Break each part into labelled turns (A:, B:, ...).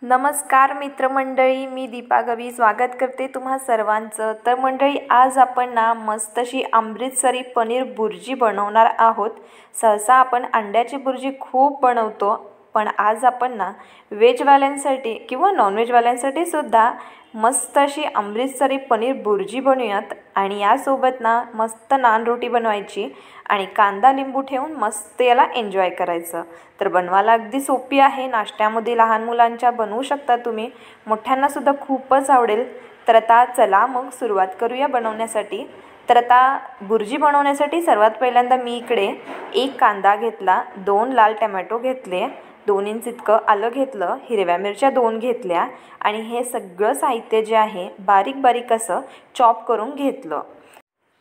A: नमस्कार मित्रमंडळी, मी दीपा गवी स्वागत करते तुम्हा सर्वांचं। तर मंडळी, आज आपण ना मस्त अशी अमृतसरी पनीर बुर्जी बनवणार आहोत। सहसा आपण अंड्याची बुर्जी खूप बनवतो, पण आज आपण ना व्हेजवाल्यांसाठी किंवा नॉनव्हेजवाल्यांसाठी सुद्धा मस्त अशी अमृतसरी पनीर बुर्जी बनवूयात। आणि यासोबत ना मस्त नान रोटी बनवायची आणि कांदा लिंबू ठेवून मस्त याला एन्जॉय करायचं। तर बनवायला अगदी सोपी आहे, नाश्त्यामध्ये लहान मुलांच्या बनवू शकता तुम्ही, मोठ्यांना सुद्धा खूपच आवडेल। तर आता चला मग सुरुवात करूया बनवण्यासाठी। तर आता बुर्जी बनवण्यासाठी सर्वात पहिल्यांदा मी इकडे एक कांदा घेतला, 2 लाल टोमॅटो घेतले, 2 इंच इतकं आलं घेतलं, हिरव्या मिरच्या 2 घेतल्या आणि हे सगळं साहित्य जे आहे बारीक बारीक असं चॉप करून घेतलं।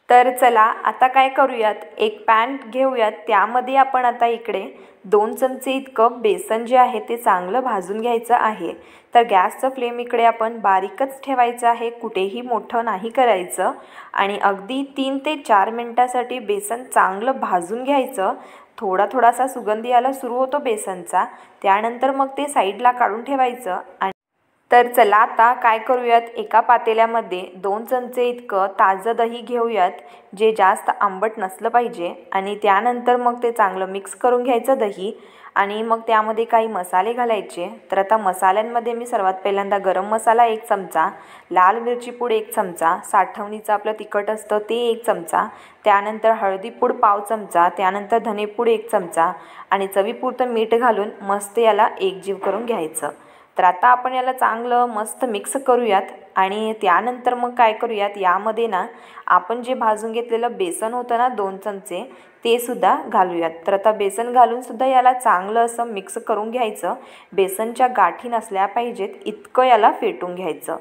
A: तर चला आता काय करूयात, एक पॅन घेऊयात, त्यामध्ये आपण आता इकडे 2 चमचे इतकं बेसन जे आहे ते चांगलं भाजून घ्यायचं आहे। तर गॅसचं फ्लेम इकडे आपण बारीकच ठेवायचं आहे, कुठेही मोठं नाही करायचं। आणि अगदी 3 ते 4 मिनिटासाठी बेसन चांगलं भाजून घ्यायचं। थोडासा सुगंध यायला सुरू होतो बेसनचा, त्यानंतर मग ते साईडला काढून ठेवायचं। आणि तर चला आता काय करूयात, एका पातेल्यामध्ये 2 चमचे इतकं ताजं दही घेऊयात, जे जास्त आंबट नसलं पाहिजे। आणि त्यानंतर मग ते चांगलं मिक्स करून घ्यायचं दही, आणि मग त्यामध्ये काही मसाले घालायचे। तर आता मसाल्यांमध्ये मी सर्वात पहिल्यांदा गरम मसाला 1 चमचा, लाल मिरची पूड 1 चमचा, साठवणीचं आपलं तिखट असतं ते 1 चमचा, त्यानंतर हळदी पूड पाव चमचा, त्यानंतर धनेपूड 1 चमचा आणि चवीपुरतं मीठ घालून मस्त याला एकजीव करून घ्यायचं। तर आता आपण याला चांगलं मस्त मिक्स करूयात। आणि त्यानंतर मग काय करूयात, यामध्ये ना आपण जे भाजून घेतलेलं बेसन होतं ना 2 चमचे, ते सुद्धा घालूयात। तर आता बेसन घालून सुद्धा याला चांगलं असं मिक्स करून घ्यायचं। बेसनच्या गाठी नसल्या पाहिजेत इतकं याला फेटून घ्यायचं।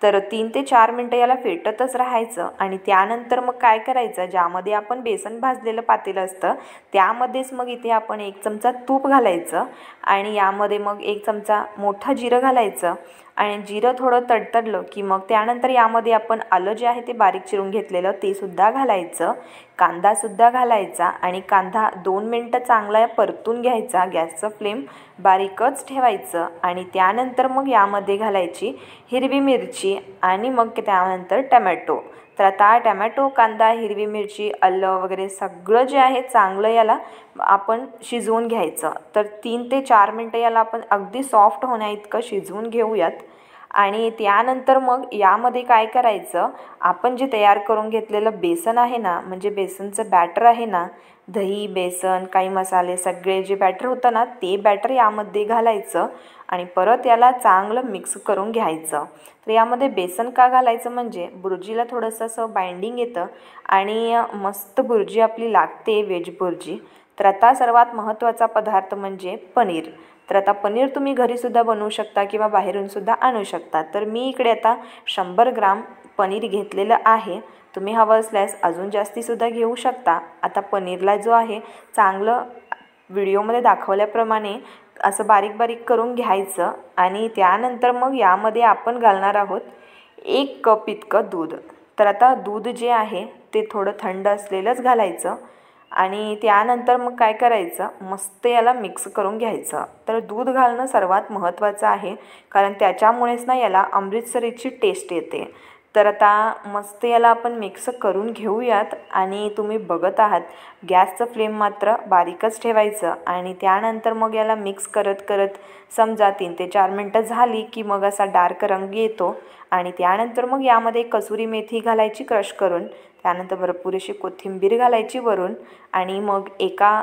A: तर 3 ते 4 मिनटं याला फेटतच राहायचं। आणि त्यानंतर मग काय करायचं, ज्यामध्ये आपण बेसन भाजलेलं पातेलं असतं त्यामध्येच मग इथे आपण 1 चमचा तूप घालायचं आणि यामध्ये मग 1 चमचा मोठं जिरं घालायचं। आणि जिरं थोडं तडतडलं की मग त्यानंतर यामध्ये आपण आलं जे आहे ते बारीक चिरून घेतलेलं ते सुद्धा घालायचं, कांदासुद्धा घालायचा आणि कांदा 2 मिनटं चांगला परतून घ्यायचा। गॅसचं फ्लेम बारीकच ठेवायचं। आणि त्यानंतर मग यामध्ये घालायची हिरवी मिरची आणि मग त्यानंतर टमॅटो। तर आता टमॅटो, कांदा, हिरवी मिरची, आलं वगैरे सगळं जे आहे चांगलं याला आपण शिजवून घ्यायचं। तर 3 ते 4 मिनटं याला आपण अगदी सॉफ्ट होण्या इतकं शिजवून घेऊयात। आणि त्यानंतर मग यामध्ये काय करायचं, आपण जे तयार करून घेतलेलं बेसन आहे ना, म्हणजे बेसनचं बॅटर आहे ना, दही, बेसन, काही मसाले सगळे जे बॅटर होतं ना ते बॅटर यामध्ये घालायचं आणि परत याला चांगलं मिक्स करून घ्यायचं। तर यामध्ये बेसन का घालायचं, म्हणजे बुर्जीला थोडंसं असं बाइंडिंग येतं आणि मस्त बुर्जी आपली लागते व्हेज बुर्जी। तर आता सर्वात महत्त्वाचा पदार्थ म्हणजे पनीर। तर आता पनीर तुम्ही घरीसुद्धा बनवू शकता किंवा बाहेरूनसुद्धा आणू शकता। तर मी इकडे आता 100 ग्राम पनीर घेतलेलं आहे, तुम्ही हवं असल्यास अजून जास्तीसुद्धा घेऊ शकता। आता पनीरला जो आहे चांगलं व्हिडिओमध्ये दाखवल्याप्रमाणे असं बारीक बारीक करून घ्यायचं। आणि त्यानंतर मग यामध्ये आपण घालणार आहोत 1 कप इतकं दूध। तर आता दूध जे आहे ते थोडं थंड असलेलंच घालायचं आणि त्यानंतर मग काय करायचं, मस्त याला मिक्स करून घ्यायचं। तर दूध घालणं सर्वात महत्त्वाचं आहे, कारण त्याच्यामुळेच ना याला अमृतसरीची टेस्ट येते। तर आता मस्त याला आपण मिक्स करून घेऊयात। आणि तुम्ही बघत आहात गॅसचं फ्लेम मात्र बारीकच ठेवायचं। आणि त्यानंतर मग याला मिक्स करत करत समजा 3 ते 4 मिनटं झाली की मग असा डार्क रंग येतो। आणि त्यानंतर मग यामध्ये कसुरी मेथी घालायची क्रश करून, त्यानंतर भरपूर अशी कोथिंबीर घालायची वरून। आणि मग एका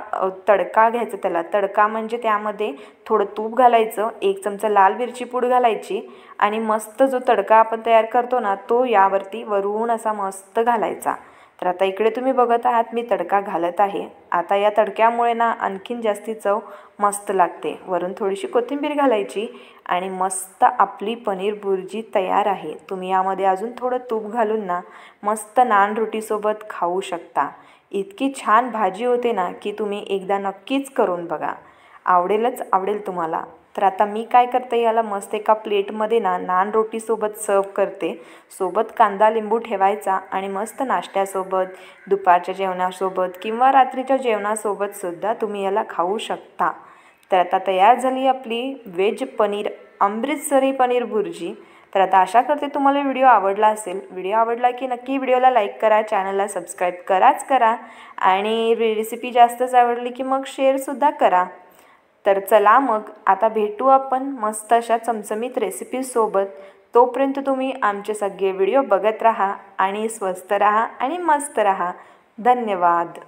A: तडका घ्यायचा, त्याला तडका म्हणजे त्यामध्ये थोडं तूप घालायचं, 1 चमचा लाल मिरची पूड घालायची आणि मस्त जो तडका आपण तयार करतो ना तो यावरती वरून असा मस्त घालायचा। तर आता इकडे तुम्ही बघत आहात मी तडका घालत आहे। आता या तडक्यामुळे ना आणखीन जास्ती चव मस्त लागते। वरून थोडीशी कोथिंबीर घालायची आणि मस्त आपली पनीर बुर्जी तयार आहे। तुम्ही यामध्ये अजून थोडं तूप घालून ना मस्त नान रोटीसोबत खाऊ शकता। इतकी छान भाजी होते ना की तुम्ही एकदा नक्कीच करून बघा, आवडेलच आवडेल तुम्हाला। तर आता मी काय करते, याला मस्त एका प्लेटमध्ये ना नान रोटीसोबत सर्व करते। सोबत कांदा लिंबू ठेवायचा आणि मस्त नाश्त्यासोबत, दुपारच्या जेवणासोबत किंवा रात्रीच्या जेवणासोबत सुद्धा तुम्ही याला खाऊ शकता। तर आता तयार झाली आपली व्हेज पनीर अमृतसरी पनीर भुर्जी। तर आता आशा करते तुम्हाला व्हिडिओ आवडला असेल। व्हिडिओ आवडला की नक्की व्हिडिओला लाईक करा, चॅनलला सबस्क्राईब करा आणि रेसिपी जास्तच आवडली की मग शेअरसुद्धा करा। तर चला मग आता भेटू आपण मस्त अशा चमचमीत रेसिपीसोबत। तोपर्यंत तुम्ही आमचे सगळे व्हिडिओ बघत राहा आणि स्वस्त राहा आणि मस्त राहा। धन्यवाद।